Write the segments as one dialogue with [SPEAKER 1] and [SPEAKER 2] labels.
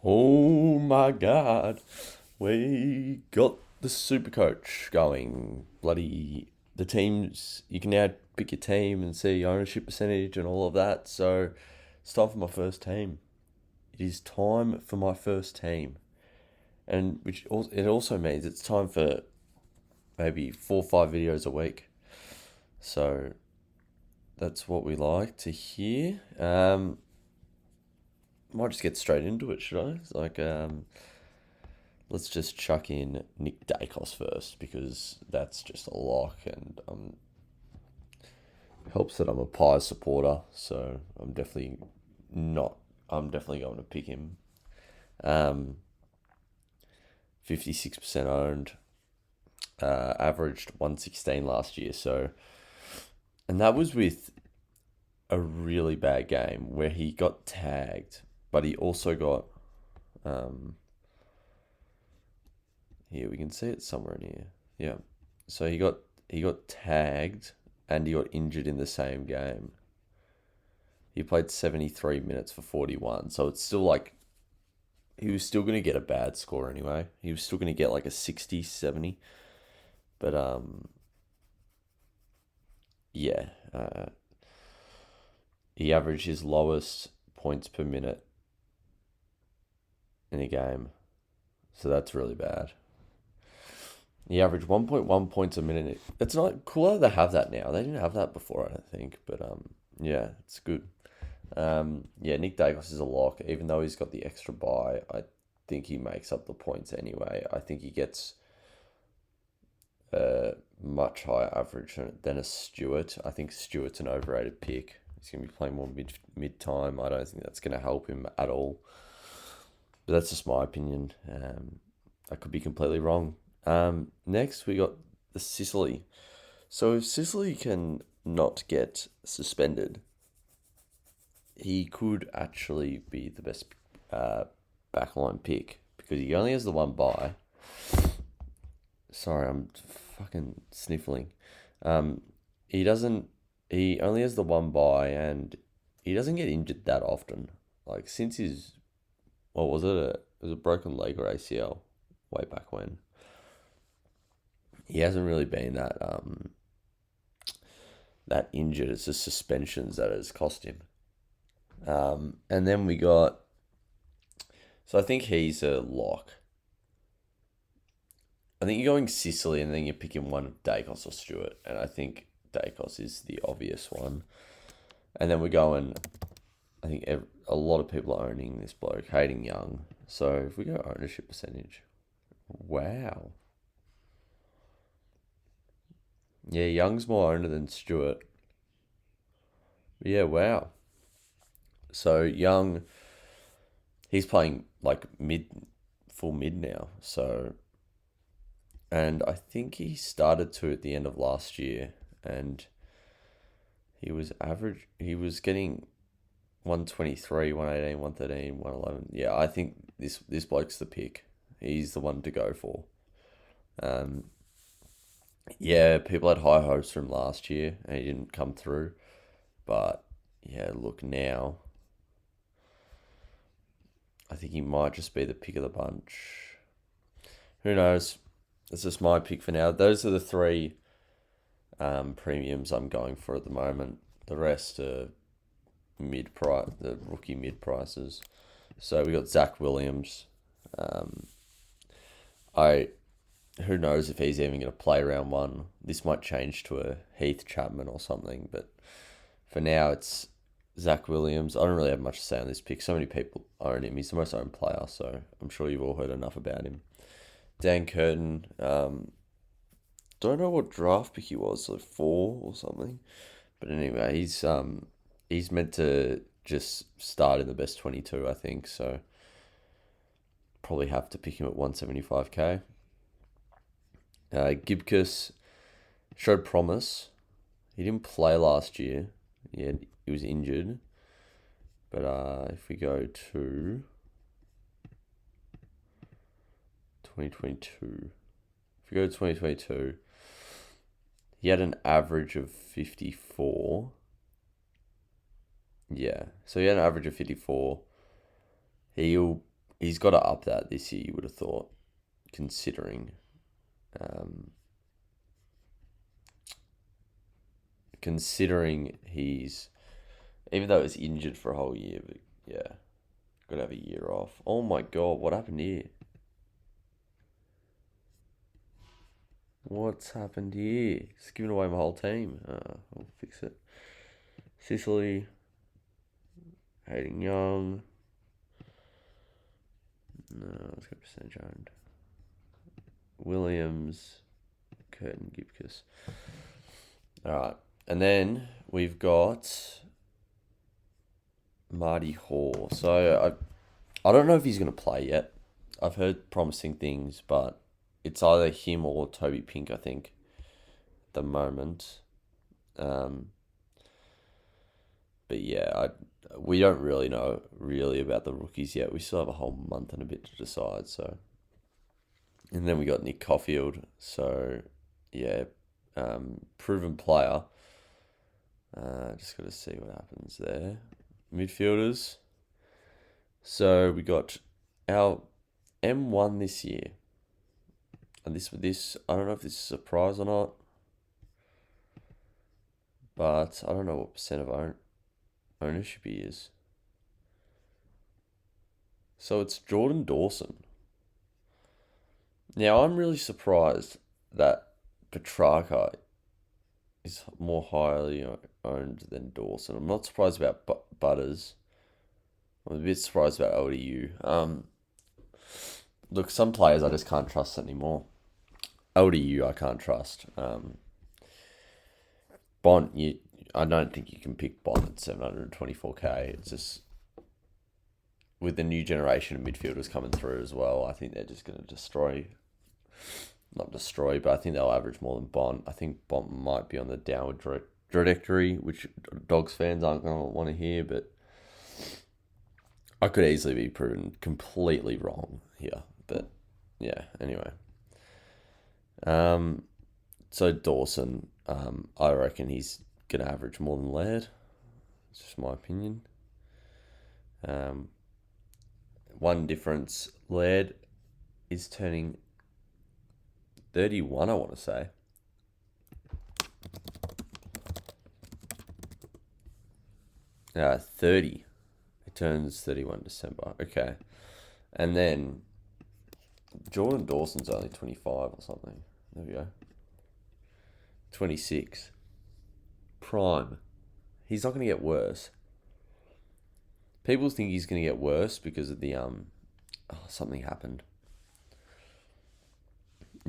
[SPEAKER 1] Oh my god. We got the SuperCoach going. Bloody the teams, you can now pick your team and see ownership percentage and all of that. So it's time for my first team. It is time for my first team. And it also means it's time for maybe 4 or 5 videos a week. So that's what we like to hear. Might just get straight into it, should I? It's like let's just chuck in Nick Dacos first because that's just a lock, and helps that I'm a Pies supporter, so I'm definitely not. I'm definitely going to pick him. 56% owned, averaged 116 last year. So, and that was with a really bad game where he got tagged, but he also got here we can see it somewhere in here. Yeah. So he got tagged and he got injured in the same game. He played 73 minutes for 41. So it's still like he was still going to get a bad score anyway. He was still going to get like a 60, 70. But yeah, he averaged his lowest points per minute in a game. So that's really bad. He averaged 1.1 points a minute. It's not cool that they have that now. They didn't have that before, I don't think. But yeah, it's good. Yeah, Nick Dacos is a lock. Even though he's got the extra bye, I think he makes up the points anyway. I think he gets a much higher average than a Stewart. I think Stewart's an overrated pick. He's going to be playing more mid time. I don't think that's going to help him at all. But that's just my opinion. I could be completely wrong. Next, we got the Sicily. So if Sicily can not get suspended, he could actually be the best backline pick because he only has the one bye. Sorry, I'm fucking sniffling. He doesn't. He only has the one bye, and he doesn't get injured that often. Like since his, what was it? It was a broken leg or ACL way back when. He hasn't really been that injured. It's the suspensions that has cost him. And then we got. So I think he's a lock. I think you're going Sicily, and then you're picking one of Dacos or Stewart, and I think Dacos is the obvious one. And then we're going. I think a lot of people are owning this bloke, Hayden Young. So if we go ownership percentage, wow. Yeah, Young's more owner than Stewart. Yeah, wow. So Young, he's playing like full mid now. So, and I think he started to at the end of last year, and he was average. He was getting 123, 118, 113, 111. Yeah, I think this bloke's the pick. He's the one to go for. Um, yeah, people had high hopes from last year, and he didn't come through. But yeah, look now. I think he might just be the pick of the bunch. Who knows? It's just my pick for now. Those are the three premiums I'm going for at the moment. The rest are mid price, the rookie mid prices. So we got Zach Williams. I Who knows if he's even going to play round one. This might change to a Heath Chapman or something, but for now it's Zach Williams. I don't really have much to say on this pick. So many people own him. He's the most owned player, so I'm sure you've all heard enough about him. Dan Curtin, don't know what draft pick he was, like 4 or something. But anyway, he's meant to just start in the best 22, I think. So probably have to pick him at 175k. Gibcus showed promise. He didn't play last year. Yeah, he was injured. But if we go to 2022, if we go to 2022, he had an average of 54. Yeah, so he had an average of 54. he's got to up that this year, you would have thought, considering he's, even though he's injured for a whole year, but yeah, got to have a year off. Oh my God, what happened here? What's happened here? It's giving away my whole team. I'll fix it. Sicily, Hayden Young. No, let's go percentage owned. Williams, Curtin Gibcus. All right, and then we've got Marty Hall. So I don't know if he's going to play yet. I've heard promising things, but it's either him or Toby Pink, I think, at the moment. But yeah, we don't really know about the rookies yet. We still have a whole month and a bit to decide. So, and then we got Nick Caulfield. So yeah, proven player. Just got to see what happens there. Midfielders. So we got our M1 this year. And this, I don't know if this is a surprise or not. But I don't know what percent of ownership he is. So it's Jordan Dawson. Now I'm really surprised that Petrarca is more highly owned than Dawson. I'm not surprised about Butters. I'm a bit surprised about LDU. Look, some players I just can't trust anymore. LDU I can't trust. Bont, I don't think you can pick Bont at 724k. It's just, with the new generation of midfielders coming through as well, I think they're just going to not destroy, but I think they'll average more than Bont. I think Bont might be on the downward trajectory, which Dogs fans aren't going to want to hear, but I could easily be proven completely wrong here. But yeah, anyway. So Dawson, I reckon he's going to average more than Laird. It's just my opinion. One difference, Laird is turning 31, I want to say. Yeah, 30. It turns 31 December. Okay. And then Jordan Dawson's only 25 or something. There we go. 26. Prime. He's not going to get worse. People think he's going to get worse because of the something happened.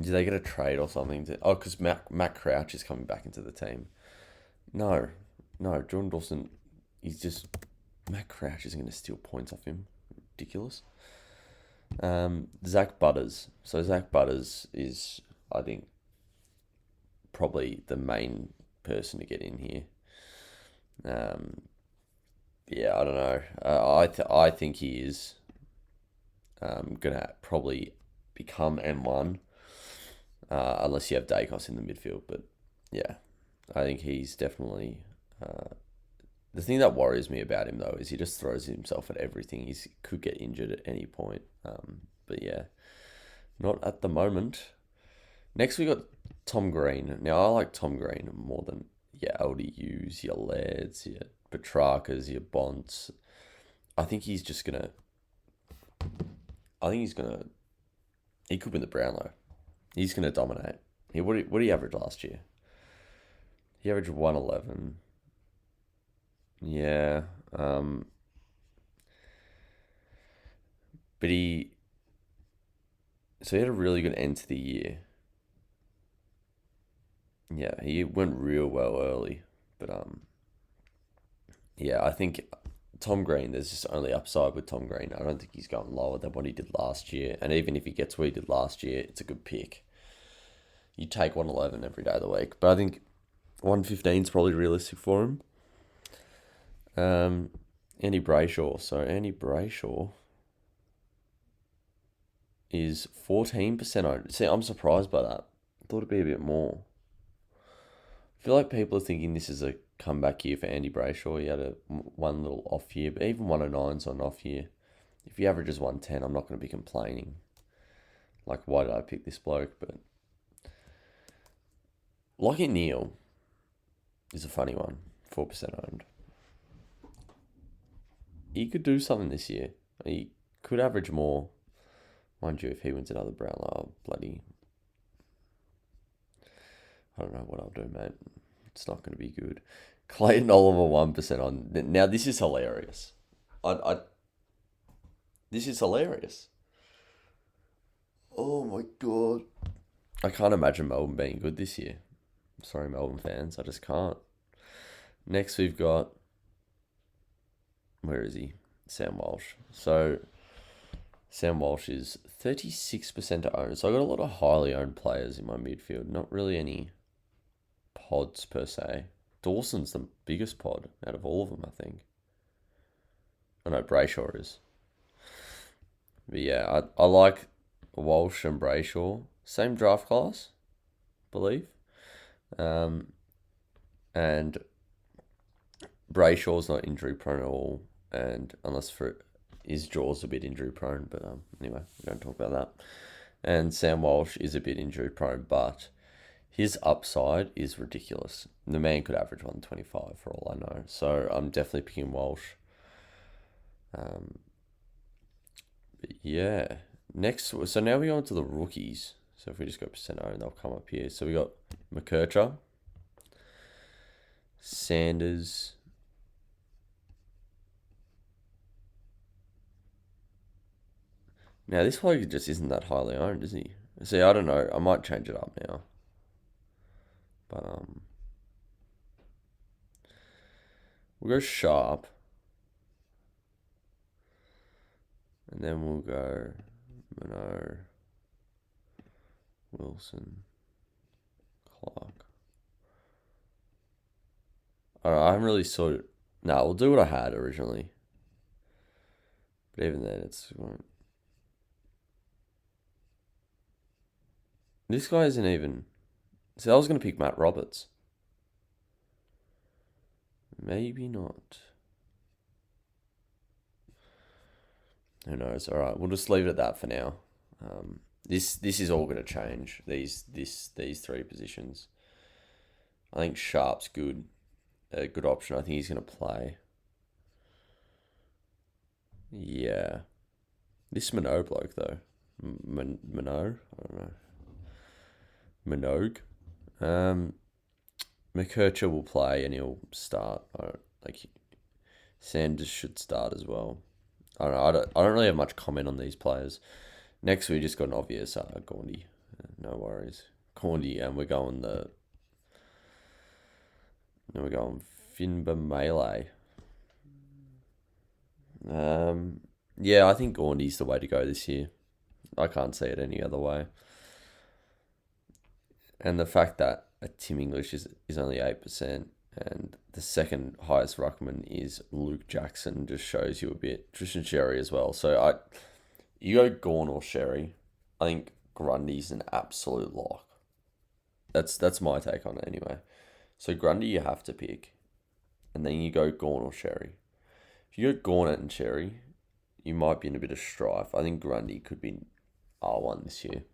[SPEAKER 1] Did they get a trade or something? Because Matt Crouch is coming back into the team. No, Jordan Dawson, Matt Crouch isn't going to steal points off him. Ridiculous. Zach Butters. So Zach Butters is, I think, probably the main person to get in here. Yeah, I don't know. I think he is gonna probably become M1, unless you have Dacos in the midfield. But yeah, I think he's definitely. The thing that worries me about him though is he just throws himself at everything. He could get injured at any point. But yeah, not at the moment. Next we got Tom Green. Now I like Tom Green more than your LDUs, your Lairds, your Petrarcas, your Bonts. I think he's gonna. He could win the Brownlow. He's gonna dominate. What did he average last year? He averaged 111. Yeah. But he had a really good end to the year. Yeah, he went real well early. But yeah, I think Tom Green, there's just only upside with Tom Green. I don't think he's going lower than what he did last year. And even if he gets what he did last year, it's a good pick. You take 111 every day of the week. But I think 115 is probably realistic for him. Andy Brayshaw. So Andy Brayshaw is 14% owned. See, I'm surprised by that. I thought it'd be a bit more. I feel like people are thinking this is a comeback year for Andy Brayshaw. He had one little off year, but even 109's on an off year. if he averages 110, I'm not going to be complaining. Like, why did I pick this bloke? But Lockie Neal is a funny one. 4% owned. He could do something this year. He could average more. Mind you, if he wins another Brownlow, bloody... I don't know what I'll do, mate. It's not going to be good. Clayton Oliver, 1% on. Now, this is hilarious. This is hilarious. Oh, my God. I can't imagine Melbourne being good this year. Sorry, Melbourne fans. I just can't. Next, we've got... Where is he? Sam Walsh. So, Sam Walsh is 36% to own. So, I got a lot of highly owned players in my midfield. Not really any pods, per se. Dawson's the biggest pod out of all of them, I think. I know Brayshaw is. But yeah, I like Walsh and Brayshaw. Same draft class, I believe. And Brayshaw's not injury prone at all. And unless for his jaw's a bit injury prone. But anyway, we don't talk about that. And Sam Walsh is a bit injury prone, but his upside is ridiculous. The man could average 125 for all I know. So I'm definitely picking Walsh. Yeah. Next, so now we go on to the rookies. So if we just go percent owned, they'll come up here. So we got McKercher, Sanders, now this bloke just isn't that highly owned, is he? See, I don't know. I might change it up now. But we'll go Sharp. And then we'll go Minot, Wilson, Clark. Alright, I haven't really sorted... No, we'll do what I had originally. But even then, it's... This guy isn't even... See, I was going to pick Matt Roberts. Maybe not. Who knows? All right, we'll just leave it at that for now. This is all going to change. These three positions. I think Sharp's good, a good option. I think he's going to play. Yeah, this Minot bloke though, Minot. I don't know. Minogue. McKercher will play and he'll start. Sanders should start as well. I don't really have much comment on these players. Next, we just got an obvious Gaundy. No worries. Gaundy, and we're going Finbar Melee. Yeah, I think Gaundy's the way to go this year. I can't see it any other way. And the fact that Tim English is only 8%, and the second highest ruckman is Luke Jackson just shows you a bit. Tristan Sherry as well. So you go Gawn or Sherry. I think Grundy's an absolute lock. That's my take on it anyway. So Grundy you have to pick, and then you go Gawn or Sherry. If you go Gawn and Sherry, you might be in a bit of strife. I think Grundy could be R1 this year.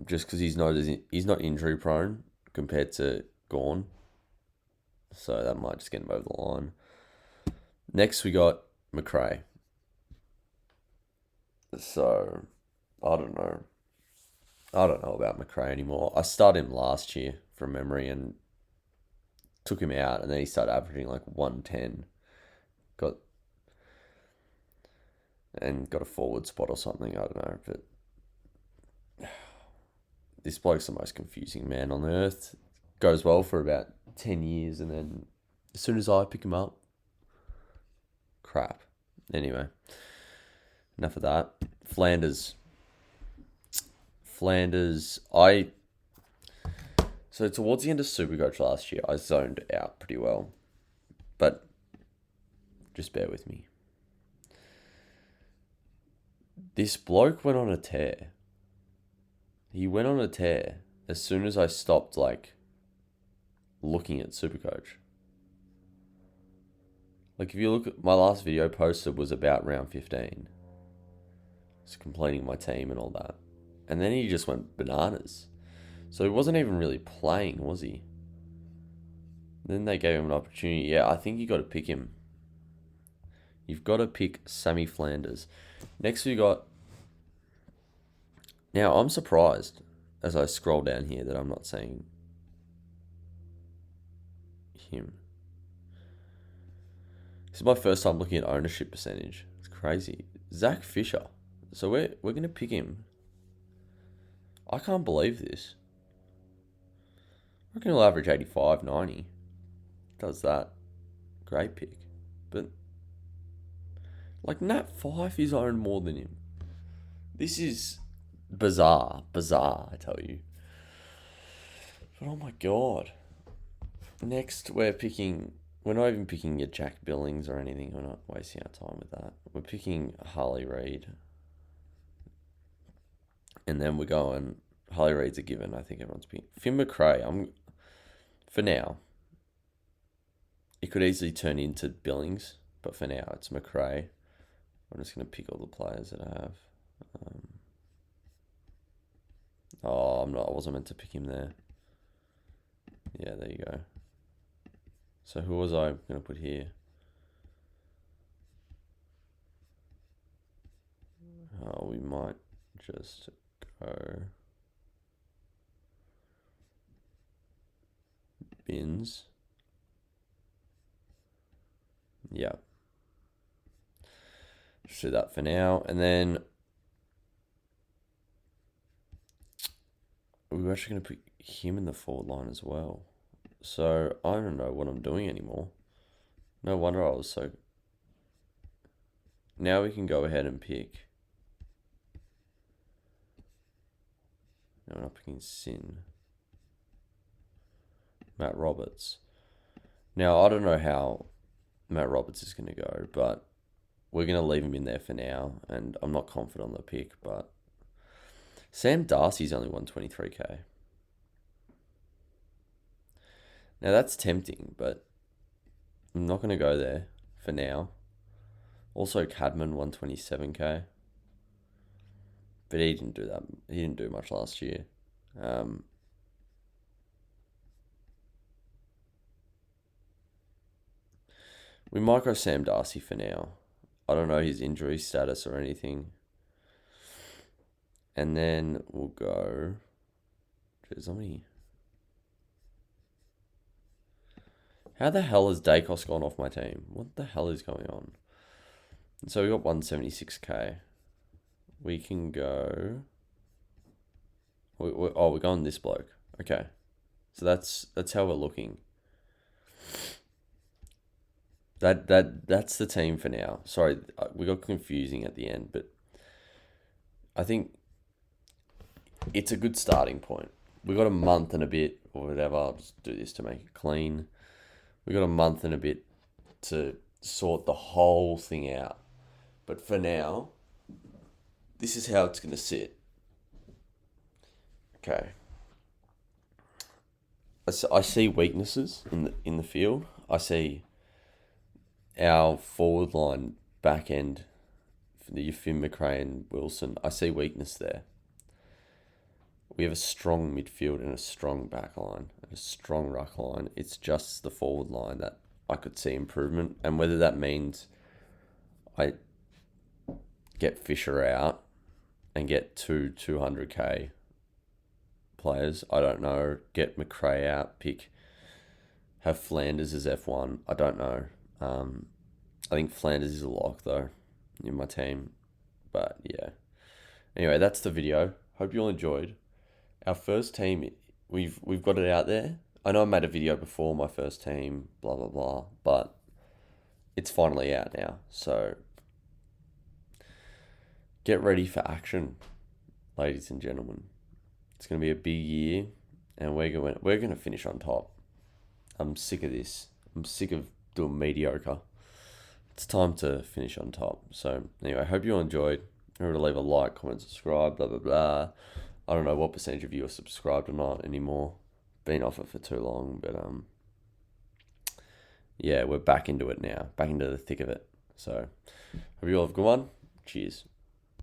[SPEAKER 1] Just because he's not injury prone compared to Gawn. So that might just get him over the line. Next we got McRae. So I don't know about McRae anymore. I started him last year from memory and took him out, and then he started averaging like 110. Got a forward spot or something. I don't know, but this bloke's the most confusing man on earth. Goes well for about 10 years, and then as soon as I pick him up, crap. Anyway, enough of that. Flanders. So towards the end of SuperCoach last year, I zoned out pretty well. But just bear with me. This bloke went on a tear. He went on a tear as soon as I stopped, looking at SuperCoach. Like, if you look at my last video posted was about round 15. Just completing my team and all that. And then he just went bananas. So he wasn't even really playing, was he? Then they gave him an opportunity. Yeah, I think you got to pick him. You've got to pick Sammy Flanders. Next we got... Now, I'm surprised as I scroll down here that I'm not seeing him. This is my first time looking at ownership percentage. It's crazy. Zach Fisher. So we're going to pick him. I can't believe this. I reckon he'll average 85, 90. Does that. Great pick. But, like, Nat Fife is owned more than him. This is bizarre. Bizarre, I tell you. But, oh my God. Next, we're not even picking your Jack Billings or anything. We're not wasting our time with that. We're picking Harley Reid. And then we're going... Harley Reid's a given. I think everyone's picking... Finn McRae, for now... It could easily turn into Billings, but for now it's McRae. I'm just going to pick all the players that I have. I wasn't meant to pick him there. Yeah, there you go. So who was I going to put here? We might just go Bins. Yeah. Just do that for now. And then we're actually going to put him in the forward line as well. So I don't know what I'm doing anymore. No wonder I was so... Now we can go ahead and pick... No, we're not picking Sin. Matt Roberts. Now, I don't know how Matt Roberts is going to go, but we're going to leave him in there for now, and I'm not confident on the pick, but Sam Darcy's only 123k. Now, that's tempting, but I'm not going to go there for now. Also, Cadman, 127k. But he didn't do that. He didn't do much last year. We might go Sam Darcy for now. I don't know his injury status or anything. And then we'll go... Jeez, how many... How the hell has Dacos gone off my team? What the hell is going on? So we got 176k. We can go... we're going this bloke. Okay. So that's how we're looking. That's the team for now. Sorry, we got confusing at the end, but I think it's a good starting point. We got a month and a bit, or whatever. I'll just do this to make it clean. We got a month and a bit to sort the whole thing out. But for now, this is how it's going to sit. Okay. I see weaknesses in the field. I see our forward line, back end, the Finn McRae and Wilson. I see weakness there. We have a strong midfield and a strong back line and a strong ruck line. It's just the forward line that I could see improvement. And whether that means I get Fisher out and get two 200k players, I don't know. Get McRae out, have Flanders as F1. I don't know. I think Flanders is a lock though in my team. But yeah. Anyway, that's the video. Hope you all enjoyed. Our first team, we've got it out there. I know I made a video before my first team, blah blah blah, but it's finally out now. So get ready for action, ladies and gentlemen. It's gonna be a big year, and we're gonna finish on top. I'm sick of this. I'm sick of doing mediocre. It's time to finish on top. So anyway, I hope you all enjoyed. Remember to leave a like, comment, subscribe, blah blah blah. I don't know what percentage of you are subscribed or not anymore. Been off it for too long, but yeah, we're back into it now, back into the thick of it. So, hope you all have a good one. Cheers.